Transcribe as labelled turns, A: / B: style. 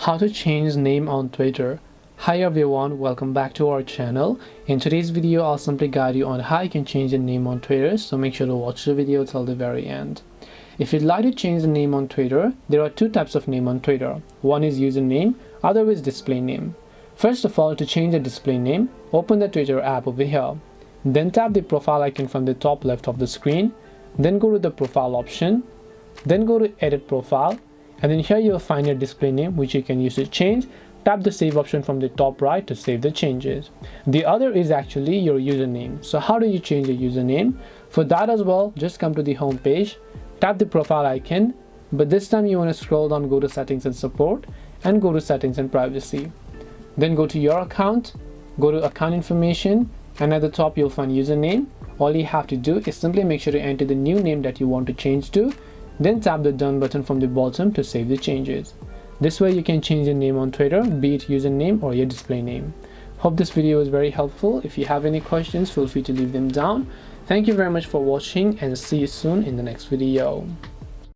A: How to change name on Twitter. Hi everyone, welcome back to our channel. In today's video I'll simply guide you on how you can change the name on Twitter, so make sure to watch the video till the very end. If you'd like to change the name on Twitter, there are two types of name on Twitter. One is username, other is display name. First of all, to change the display name, open the Twitter app over here. Then tap the profile icon from the top left of the screen. Then go to the profile option. Then go to edit profile. And then here you'll find your display name, which you can use to change. Tap the save option from the top right to save the changes. The other is actually your username. So how do you change your username? For that as well, just come to the home page, tap the profile icon, but this time you want to scroll down, go to settings and support, and go to settings and privacy. Then go to your account, go to account information, and at the top you'll find username. All you have to do is simply make sure to enter the new name that you want to change to. Then tap the done button from the bottom to save the changes. This way you can change your name on Twitter, be it username or your display name. Hope this video was very helpful. If you have any questions, feel free to leave them down. Thank you very much for watching and see you soon in the next video.